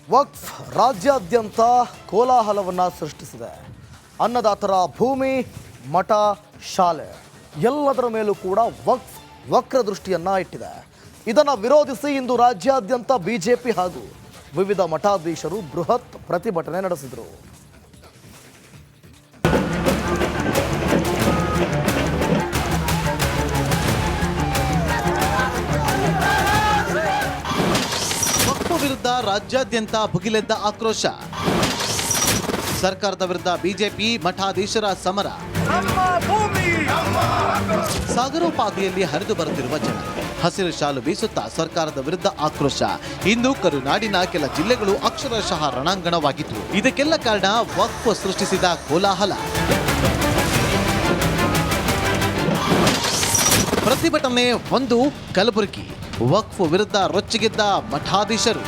ವಕ್ಫ್ ರಾಜ್ಯಾದ್ಯಂತ ಕೋಲಾಹಲವನ್ನು ಸೃಷ್ಟಿಸಿದೆ. ಅನ್ನದಾತರ ಭೂಮಿ, ಮಠ, ಶಾಲೆ ಎಲ್ಲದರ ಮೇಲೂ ಕೂಡ ವಕ್ಫ್ ವಕ್ರದೃಷ್ಟಿಯನ್ನು ಇಟ್ಟಿದೆ. ಇದನ್ನು ವಿರೋಧಿಸಿ ಇಂದು ರಾಜ್ಯಾದ್ಯಂತ ಬಿಜೆಪಿ ಹಾಗೂ ವಿವಿಧ ಮಠಾಧೀಶರು ಬೃಹತ್ ಪ್ರತಿಭಟನೆ ನಡೆಸಿದರು. ವಕ್ಫ್ ವಿರುದ್ಧ ರಾಜ್ಯಾದ್ಯಂತ ಭುಗಿಲೆದ್ದ ಆಕ್ರೋಶ. ಸರ್ಕಾರದ ವಿರುದ್ಧ ಬಿಜೆಪಿ ಮಠಾಧೀಶರ ಸಮರ. ಸಾಗರೋಪಾದಿಯಲ್ಲಿ ಹರಿದು ಬರುತ್ತಿರುವ ಜನ ಹಸಿರು ಶಾಲು ಬೀಸುತ್ತಾ ಸರ್ಕಾರದ ವಿರುದ್ಧ ಆಕ್ರೋಶ. ಇಂದು ಕರುನಾಡಿನ ಕೆಲ ಜಿಲ್ಲೆಗಳು ಅಕ್ಷರಶಃ ರಣಾಂಗಣವಾಗಿತ್ತು. ಇದಕ್ಕೆಲ್ಲ ಕಾರಣ ವಕ್ಫ್ ಸೃಷ್ಟಿಸಿದ ಕೋಲಾಹಲ. ಪ್ರತಿಭಟನೆ 1 ಕಲಬುರಗಿ. ವಕ್ಫ್ ವಿರುದ್ಧ ರೊಚ್ಚಿಗೆದ್ದ ಮಠಾಧೀಶರು.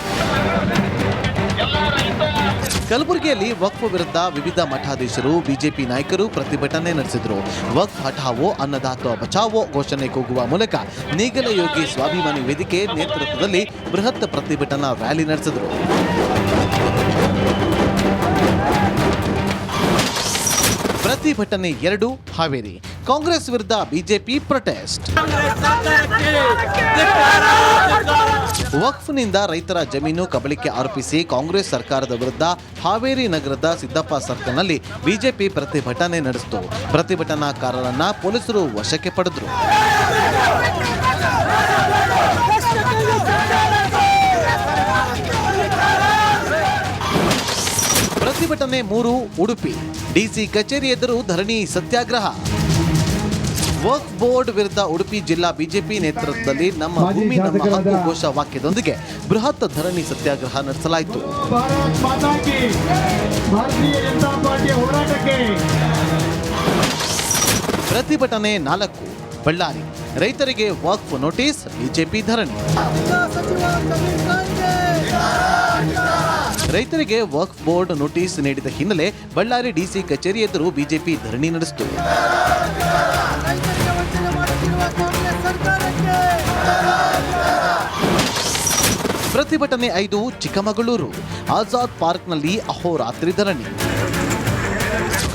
ಕಲಬುರಗಿಯಲ್ಲಿ ವಕ್ಫ್ ವಿರುದ್ಧ ವಿವಿಧ ಮಠಾಧೀಶರು, ಬಿಜೆಪಿ ನಾಯಕರು ಪ್ರತಿಭಟನೆ ನಡೆಸಿದರು. ವಕ್ಫ್ ಹಠಾವೋ ಅನ್ನದಾತ ಬಚಾವೋ ಘೋಷಣೆ ಕೂಗುವ ಮೂಲಕ ನೇಗಲಯೋಗಿ ಸ್ವಾಭಿಮಾನಿ ವೇದಿಕೆ ನೇತೃತ್ವದಲ್ಲಿ ಬೃಹತ್ ಪ್ರತಿಭಟನಾ ರ್ಯಾಲಿ ನಡೆಸಿದರು. ಪ್ರತಿಭಟನೆ 2 ಹಾವೇರಿ. ಕಾಂಗ್ರೆಸ್ ವಿರುದ್ಧ ಬಿಜೆಪಿ ಪ್ರೊಟೆಸ್ಟ್. ವಕ್ಫ್ನಿಂದ ರೈತರ ಜಮೀನು ಕಬಳಿಕೆ ಆರೋಪಿಸಿ ಕಾಂಗ್ರೆಸ್ ಸರ್ಕಾರದ ವಿರುದ್ಧ ಹಾವೇರಿ ನಗರದ ಸಿದ್ದಪ್ಪ ಸರ್ಕಲ್ನಲ್ಲಿ ಬಿಜೆಪಿ ಪ್ರತಿಭಟನೆ ನಡೆಸಿತು. ಪ್ರತಿಭಟನಾಕಾರರನ್ನ ಪೊಲೀಸರು ವಶಕ್ಕೆ ಪಡೆದರು. ಪ್ರತಿಭಟನೆ 3 ಉಡುಪಿ. ಡಿಸಿ ಕಚೇರಿ ಎದುರು ಧರಣಿ ಸತ್ಯಾಗ್ರಹ. ವಕ್ಫ್ ಬೋರ್ಡ್ ವಿರುದ್ಧ ಉಡುಪಿ ಜಿಲ್ಲಾ ಬಿಜೆಪಿ ನೇತೃತ್ವದಲ್ಲಿ ನಮ್ಮ ಭೂಮಿ ನಮ್ಮ ಹಕ್ಕು ಘೋಷ ವಾಕ್ಯದೊಂದಿಗೆ ಬೃಹತ್ ಧರಣಿ ಸತ್ಯಾಗ್ರಹ ನಡೆಸಲಾಯಿತು. ಪ್ರತಿಭಟನೆ 4 ಬಳ್ಳಾರಿ. ರೈತರಿಗೆ ವಕ್ಫ್ ನೋಟಿಸ್, ಬಿಜೆಪಿ ಧರಣಿ. ರೈತರಿಗೆ ವಕ್ಫ್ ಬೋರ್ಡ್ ನೋಟಿಸ್ ನೀಡಿದ ಹಿನ್ನೆಲೆ ಬಳ್ಳಾರಿ ಡಿಸಿ ಕಚೇರಿ ಎದುರು ಬಿಜೆಪಿ ಧರಣಿ ನಡೆಸಿತು. ಪ್ರತಿಭಟನೆ 5 ಚಿಕ್ಕಮಗಳೂರು. ಆಜಾದ್ ಪಾರ್ಕ್ನಲ್ಲಿ ಅಹೋರಾತ್ರಿ ಧರಣಿ.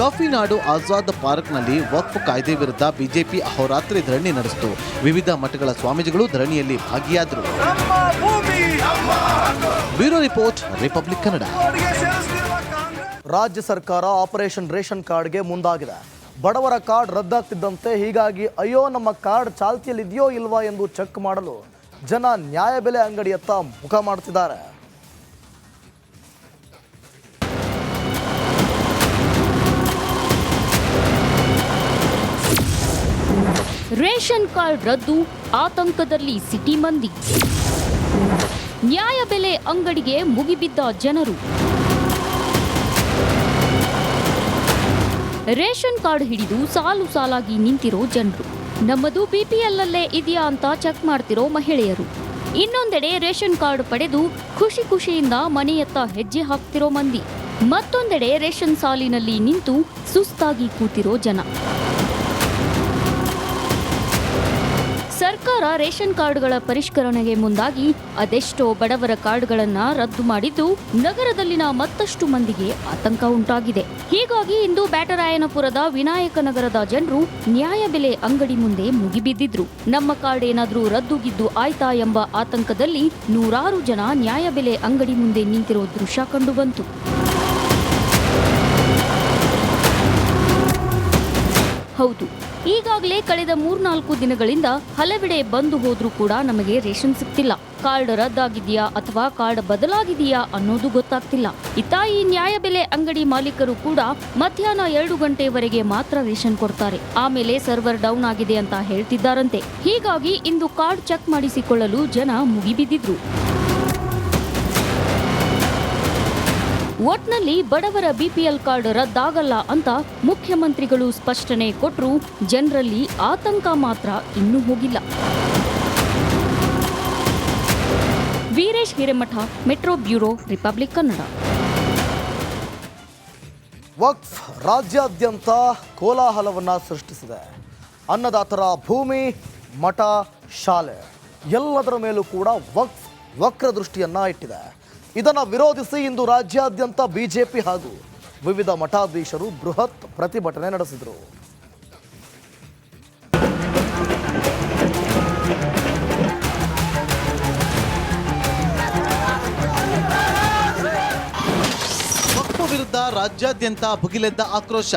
ಕಾಫಿನಾಡು ಆಜಾದ್ ಪಾರ್ಕ್ನಲ್ಲಿ ವಕ್ಫ್ ಕಾಯ್ದೆ ವಿರುದ್ಧ ಬಿಜೆಪಿ ಅಹೋರಾತ್ರಿ ಧರಣಿ ನಡೆಸಿತು. ವಿವಿಧ ಮಠಗಳ ಸ್ವಾಮೀಜಿಗಳು ಧರಣಿಯಲ್ಲಿ ಭಾಗಿಯಾದರು. Bureau report, republic Kannada. ರಾಜ್ಯ ಸರ್ಕಾರ ಆಪರೇಷನ್ ರೇಷನ್ ಕಾರ್ಡ್ಗೆ ಮುಂದಾಗಿದೆ. ಬಡವರ ಕಾರ್ಡ್ ರದ್ದಾಗ್ತಿದ್ದಂತೆ ಹೀಗಾಗಿ ಅಯ್ಯೋ ನಮ್ಮ ಕಾರ್ಡ್ ಚಾಲ್ತಿಯಲ್ಲಿದೆಯೋ ಇಲ್ವಾ ಎಂದು ಚೆಕ್ ಮಾಡಲು ಜನ ನ್ಯಾಯಬೆಲೆ ಅಂಗಡಿಯತ್ತ ಮುಖ ಮಾಡುತ್ತಿದ್ದಾರೆ. ರೇಷನ್ ಕಾರ್ಡ್ ರದ್ದು, ಆತಂಕದಲ್ಲಿ ಸಿಟಿ ಮಂದಿ. ನ್ಯಾಯಬೆಲೆ ಅಂಗಡಿಗೆ ಮುಗಿಬಿದ್ದ ಜನರು. ರೇಷನ್ ಕಾರ್ಡ್ ಹಿಡಿದು ಸಾಲು ಸಾಲಾಗಿ ನಿಂತಿರೋ ಜನರು. ನಮ್ಮದು ಬಿಪಿಎಲ್ ಅಲ್ಲೇ ಇದೆಯಾ ಅಂತ ಚೆಕ್ ಮಾಡ್ತಿರೋ ಮಹಿಳೆಯರು. ಇನ್ನೊಂದೆಡೆ ರೇಷನ್ ಕಾರ್ಡ್ ಪಡೆದು ಖುಷಿ ಖುಷಿಯಿಂದ ಮನೆಯತ್ತ ಹೆಜ್ಜೆ ಹಾಕ್ತಿರೋ ಮಂದಿ. ಮತ್ತೊಂದೆಡೆ ರೇಷನ್ ಸಾಲಿನಲ್ಲಿ ನಿಂತು ಸುಸ್ತಾಗಿ ಕೂತಿರೋ ಜನ. ಸರ್ಕಾರ ರೇಷನ್ ಕಾರ್ಡ್ಗಳ ಪರಿಷ್ಕರಣೆಗೆ ಮುಂದಾಗಿ ಅದೆಷ್ಟೋ ಬಡವರ ಕಾರ್ಡ್ಗಳನ್ನು ರದ್ದು ಮಾಡಿದ್ದು ನಗರದಲ್ಲಿನ ಮತ್ತಷ್ಟು ಮಂದಿಗೆ ಆತಂಕ ಉಂಟಾಗಿದೆ. ಹೀಗಾಗಿ ಇಂದು ಬ್ಯಾಟರಾಯನಪುರದ ವಿನಾಯಕ ನಗರದ ಜನರು ನ್ಯಾಯಬೆಲೆ ಅಂಗಡಿ ಮುಂದೆ ಮುಗಿಬಿದ್ದಿದ್ರು. ನಮ್ಮ ಕಾರ್ಡ್ ಏನಾದ್ರೂ ರದ್ದುಗಿದ್ದು ಆಯ್ತಾ ಎಂಬ ಆತಂಕದಲ್ಲಿ ನೂರಾರು ಜನ ನ್ಯಾಯಬೆಲೆ ಅಂಗಡಿ ಮುಂದೆ ನಿಂತಿರೋ ದೃಶ್ಯ ಕಂಡುಬಂತು. ಹೌದು, ಈಗಾಗಲೇ ಕಳೆದ 3-4 ದಿನಗಳಿಂದ ಹಲವೆಡೆ ಬಂದು ಹೋದ್ರೂ ಕೂಡ ನಮಗೆ ರೇಷನ್ ಸಿಗ್ತಿಲ್ಲ. ಕಾರ್ಡ್ ರದ್ದಾಗಿದೆಯಾ ಅಥವಾ ಕಾರ್ಡ್ ಬದಲಾಗಿದೆಯಾ ಅನ್ನೋದು ಗೊತ್ತಾಗ್ತಿಲ್ಲ. ಇತ್ತ ಈ ನ್ಯಾಯಬೆಲೆ ಅಂಗಡಿ ಮಾಲೀಕರು ಕೂಡ ಮಧ್ಯಾಹ್ನ 2 ಗಂಟೆವರೆಗೆ ಮಾತ್ರ ರೇಷನ್ ಕೊಡ್ತಾರೆ. ಆಮೇಲೆ ಸರ್ವರ್ ಡೌನ್ ಆಗಿದೆ ಅಂತ ಹೇಳ್ತಿದ್ದಾರಂತೆ. ಹೀಗಾಗಿ ಇಂದು ಕಾರ್ಡ್ ಚೆಕ್ ಮಾಡಿಸಿಕೊಳ್ಳಲು ಜನ ಮುಗಿಬಿದ್ದಿದ್ರು. ಒಟ್ನಲ್ಲಿ ಬಡವರ ಬಿಪಿಎಲ್ ಕಾರ್ಡ್ ರದ್ದಾಗಲ್ಲ ಅಂತ ಮುಖ್ಯಮಂತ್ರಿಗಳು ಸ್ಪಷ್ಟನೆ ಕೊಟ್ಟರು. ಜನರಲ್ಲಿ ಆತಂಕ ಮಾತ್ರ ಇನ್ನೂ ಹೋಗಿಲ್ಲ. Veeresh Hiremath, metro bureau, republic Kannada. ವಕ್ಫ್ ರಾಜ್ಯಾದ್ಯಂತ ಕೋಲಾಹಲವನ್ನು ಸೃಷ್ಟಿಸಿದೆ. ಅನ್ನದಾತರ ಭೂಮಿ, ಮಠ, ಶಾಲೆ ಎಲ್ಲದರ ಮೇಲೂ ಕೂಡ ವಕ್ಫ್ ವಕ್ರದೃಷ್ಟಿಯನ್ನು ಇಟ್ಟಿದೆ. ಇದನ್ನು ವಿರೋಧಿಸಿ ಇಂದು ರಾಜ್ಯಾದ್ಯಂತ ಬಿಜೆಪಿ ಹಾಗೂ ವಿವಿಧ ಮಠಾಧೀಶರು ಬೃಹತ್ ಪ್ರತಿಭಟನೆ ನಡೆಸಿದರು. ವಕ್ಫ್ ವಿರುದ್ಧ ರಾಜ್ಯಾದ್ಯಂತ ಭುಗಿಲೆದ್ದ ಆಕ್ರೋಶ.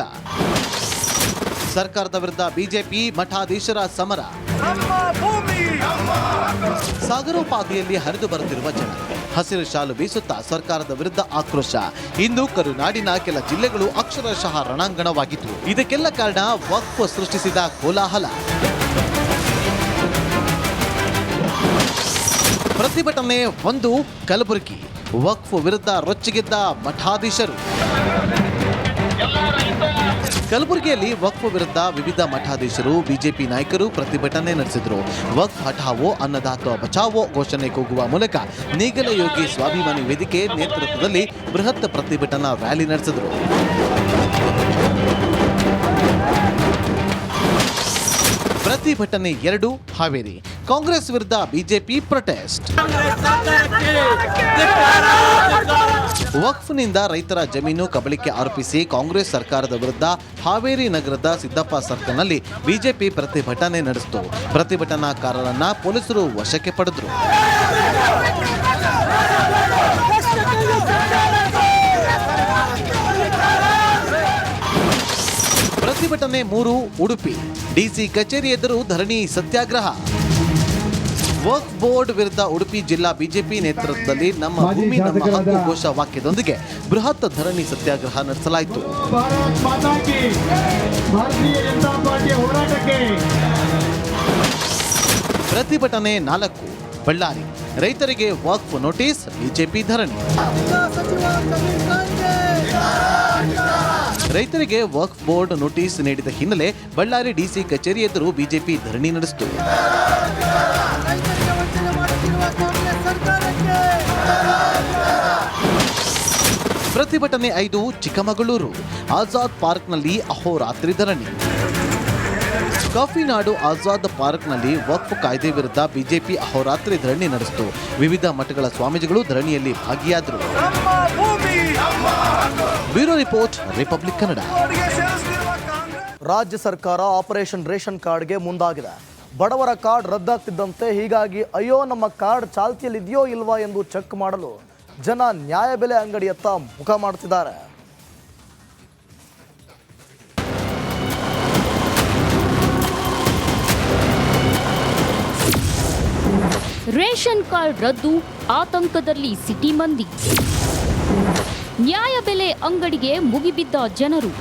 ಸರ್ಕಾರದ ವಿರುದ್ಧ ಬಿಜೆಪಿ ಮಠಾಧೀಶರ ಸಮರ. ಸಾಗರೋಪಾದಿಯಲ್ಲಿ ಹರಿದು ಬರುತ್ತಿರುವ ಜನ ಹಸಿರು ಶಾಲು ಬೀಸುತ್ತಾ ಸರ್ಕಾರದ ವಿರುದ್ಧ ಆಕ್ರೋಶ. ಇಂದು ಕರುನಾಡಿನ ಕೆಲ ಜಿಲ್ಲೆಗಳು ಅಕ್ಷರಶಃ ರಣಾಂಗಣವಾಗಿತ್ತು. ಇದಕ್ಕೆಲ್ಲ ಕಾರಣ ವಕ್ಫ್ ಸೃಷ್ಟಿಸಿದ ಕೋಲಾಹಲ. ಪ್ರತಿಭಟನೆ 1 ಕಲಬುರಗಿ. ವಕ್ಫ್ ವಿರುದ್ಧ ರೊಚ್ಚಿಗೆದ್ದ ಮಠಾಧೀಶರು. ಕಲಬುರಗಿಯಲ್ಲಿ ವಕ್ಫ್ ವಿರುದ್ಧ ವಿವಿಧ ಮಠಾಧೀಶರು ಬಿಜೆಪಿ ನಾಯಕರು ಪ್ರತಿಭಟನೆ ನಡೆಸಿದರು. ವಕ್ಫ್ ಹಠಾವೋ ಅನ್ನದಾತ ಬಚಾವೋ ಘೋಷಣೆ ಕೂಗುವ ಮೂಲಕ ನೇಗಲ ಯೋಗಿ ಸ್ವಾಭಿಮಾನಿ ವೇದಿಕೆ ನೇತೃತ್ವದಲ್ಲಿ ಬೃಹತ್ ಪ್ರತಿಭಟನಾ ರ್ಯಾಲಿ ನಡೆಸಿದರು. ಪ್ರತಿಭಟನೆ 2 ಹಾವೇರಿ. ಕಾಂಗ್ರೆಸ್ ವಿರುದ್ಧ ಬಿಜೆಪಿ ಪ್ರೊಟೆಸ್ಟ್. ವಕ್ಫ್ನಿಂದ ರೈತರ ಜಮೀನು ಕಬಳಿಕೆ ಆರೋಪಿಸಿ ಕಾಂಗ್ರೆಸ್ ಸರ್ಕಾರದ ವಿರುದ್ಧ ಹಾವೇರಿ ನಗರದ ಸಿದ್ದಪ್ಪ ಸರ್ಕಲ್ನಲ್ಲಿ ಬಿಜೆಪಿ ಪ್ರತಿಭಟನೆ ನಡೆಸಿತು. ಪ್ರತಿಭಟನಾಕಾರರನ್ನ ಪೊಲೀಸರು ವಶಕ್ಕೆ ಪಡೆದರು. ಪ್ರತಿಭಟನೆ 3 ಉಡುಪಿ. ಡಿಸಿ ಕಚೇರಿ ಎದುರು ಧರಣಿ ಸತ್ಯಾಗ್ರಹ. ವಕ್ಫ್ ಬೋರ್ಡ್ ವಿರುದ್ಧ ಉಡುಪಿ ಜಿಲ್ಲಾ ಬಿಜೆಪಿ ನೇತೃತ್ವದಲ್ಲಿ ನಮ್ಮ ಭೂಮಿ ನಮ್ಮ ಹಕ್ಕು ಘೋಷ ವಾಕ್ಯದೊಂದಿಗೆ ಬೃಹತ್ ಧರಣಿ ಸತ್ಯಾಗ್ರಹ ನಡೆಸಲಾಯಿತು. ಪ್ರತಿಭಟನೆ 4 ಬಳ್ಳಾರಿ. ರೈತರಿಗೆ ವಕ್ಫ್ ನೋಟಿಸ್, ಬಿಜೆಪಿ ಧರಣಿ. ರೈತರಿಗೆ ವಕ್ಫ್ ಬೋರ್ಡ್ ನೋಟಿಸ್ ನೀಡಿದ ಹಿನ್ನೆಲೆ ಬಳ್ಳಾರಿ ಡಿಸಿ ಕಚೇರಿ ಎದುರು ಬಿಜೆಪಿ ಧರಣಿ ನಡೆಸಿತು. ಪ್ರತಿಭಟನೆ 5 ಚಿಕ್ಕಮಗಳೂರು. ಆಜಾದ್ ಪಾರ್ಕ್ನಲ್ಲಿ ಅಹೋರಾತ್ರಿ ಧರಣಿ. ಕಾಫಿನಾಡು ಆಜಾದ್ ಪಾರ್ಕ್ನಲ್ಲಿ ವಕ್ಫ್ ಕಾಯ್ದೆ ವಿರುದ್ಧ ಬಿಜೆಪಿ ಅಹೋರಾತ್ರಿ ಧರಣಿ ನಡೆಸಿತು. ವಿವಿಧ ಮಠಗಳ ಸ್ವಾಮೀಜಿಗಳು ಧರಣಿಯಲ್ಲಿ ಭಾಗಿಯಾದರು. Bureau report, republic Kannada. ರಾಜ್ಯ ಸರ್ಕಾರ ಆಪರೇಷನ್ ರೇಷನ್ ಕಾರ್ಡ್ಗೆ ಮುಂದಾಗಿದೆ. ಬಡವರ ಕಾರ್ಡ್ ರದ್ದಾಗ್ತಿದ್ದಂತೆ ಹೀಗಾಗಿ ಅಯ್ಯೋ ನಮ್ಮ ಕಾರ್ಡ್ ಚಾಲ್ತಿಯಲ್ಲಿದೆಯೋ ಇಲ್ವಾ ಎಂದು ಚೆಕ್ ಮಾಡಲು ಜನ ನ್ಯಾಯಬೆಲೆ ಅಂಗಡಿಯತ್ತ ಮುಖ ಮಾಡ್ತಿದ್ದಾರೆ. ರೇಷನ್ ಕಾರ್ಡ್ ರದ್ದು, ಆತಂಕದಲ್ಲಿ ಸಿಟಿ ಮಂದಿ. ನ್ಯಾಯಬೆಲೆ ಅಂಗಡಿಗೆ ಮುಗಿಬಿದ್ದ ಜನರು.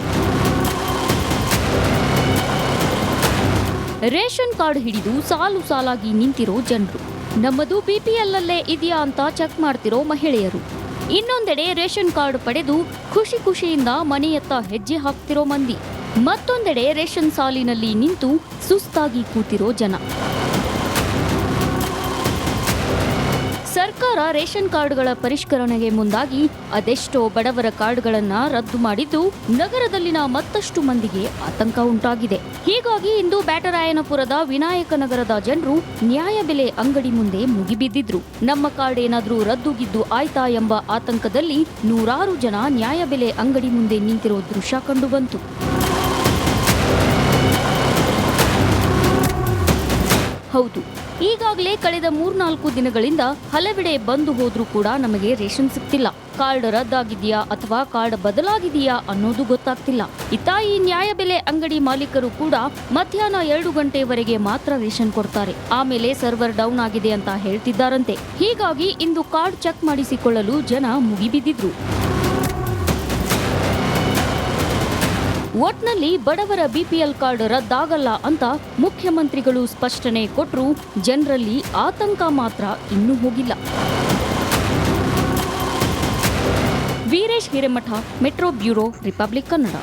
ರೇಷನ್ ಕಾರ್ಡ್ ಹಿಡಿದು ಸಾಲು ಸಾಲಾಗಿ ನಿಂತಿರೋ ಜನರು. ನಮ್ಮದು ಬಿಪಿಎಲ್ ಅಲ್ಲೇ ಇದೆಯಾ ಅಂತ ಚೆಕ್ ಮಾಡ್ತಿರೋ ಮಹಿಳೆಯರು. ಇನ್ನೊಂದೆಡೆ ರೇಷನ್ ಕಾರ್ಡ್ ಪಡೆದು ಖುಷಿಯಿಂದ ಮನೆಯತ್ತ ಹೆಜ್ಜೆ ಹಾಕ್ತಿರೋ ಮಂದಿ. ಮತ್ತೊಂದೆಡೆ ರೇಷನ್ ಸಾಲಿನಲ್ಲಿ ನಿಂತು ಸುಸ್ತಾಗಿ ಕೂತಿರೋ ಜನ. ಸರ್ಕಾರ ರೇಷನ್ ಕಾರ್ಡ್ಗಳ ಪರಿಷ್ಕರಣೆಗೆ ಮುಂದಾಗಿ ಅದೆಷ್ಟೋ ಬಡವರ ಕಾರ್ಡ್ಗಳನ್ನು ರದ್ದು ಮಾಡಿದ್ದು ನಗರದಲ್ಲಿನ ಮತ್ತಷ್ಟು ಮಂದಿಗೆ ಆತಂಕ ಉಂಟಾಗಿದೆ. ಹೀಗಾಗಿ ಇಂದು ಬ್ಯಾಟರಾಯನಪುರದ ವಿನಾಯಕ ನಗರದ ಜನರು ನ್ಯಾಯಬೆಲೆ ಅಂಗಡಿ ಮುಂದೆ ಮುಗಿಬಿದ್ದಿದ್ರು. ನಮ್ಮ ಕಾರ್ಡ್ ಏನಾದ್ರೂ ರದ್ದುಗಿದ್ದು ಆಯ್ತಾ ಎಂಬ ಆತಂಕದಲ್ಲಿ ನೂರಾರು ಜನ ನ್ಯಾಯಬೆಲೆ ಅಂಗಡಿ ಮುಂದೆ ನಿಂತಿರೋ ದೃಶ್ಯ ಕಂಡುಬಂತು. ಹೌದು, ಈಗಾಗಲೇ ಕಳೆದ 3-4 ದಿನಗಳಿಂದ ಹಲವೆಡೆ ಬಂದು ಹೋದ್ರೂ ಕೂಡ ನಮಗೆ ರೇಷನ್ ಸಿಗ್ತಿಲ್ಲ. ಕಾರ್ಡ್ ರದ್ದಾಗಿದೆಯಾ ಅಥವಾ ಕಾರ್ಡ್ ಬದಲಾಗಿದೆಯಾ ಅನ್ನೋದು ಗೊತ್ತಾಗ್ತಿಲ್ಲ. ಇತ್ತ ಈ ನ್ಯಾಯಬೆಲೆ ಅಂಗಡಿ ಮಾಲೀಕರು ಕೂಡ ಮಧ್ಯಾಹ್ನ 2 ಗಂಟೆವರೆಗೆ ಮಾತ್ರ ರೇಷನ್ ಕೊಡ್ತಾರೆ. ಆಮೇಲೆ ಸರ್ವರ್ ಡೌನ್ ಆಗಿದೆ ಅಂತ ಹೇಳ್ತಿದ್ದಾರಂತೆ. ಹೀಗಾಗಿ ಇಂದು ಕಾರ್ಡ್ ಚೆಕ್ ಮಾಡಿಸಿಕೊಳ್ಳಲು ಜನ ಮುಗಿಬಿದ್ದಿದ್ರು. ಒಟ್ನಲ್ಲಿ ಬಡವರ ಬಿಪಿಎಲ್ ಕಾರ್ಡ್ ರದ್ದಾಗಲ್ಲ ಅಂತ ಮುಖ್ಯಮಂತ್ರಿಗಳು ಸ್ಪಷ್ಟನೆ ಕೊಟ್ಟರು. ಜನರಲ್ಲಿ ಆತಂಕ ಮಾತ್ರ ಇನ್ನೂ ಹೋಗಿಲ್ಲ. Veeresh Hiremath, metro bureau, republic Kannada.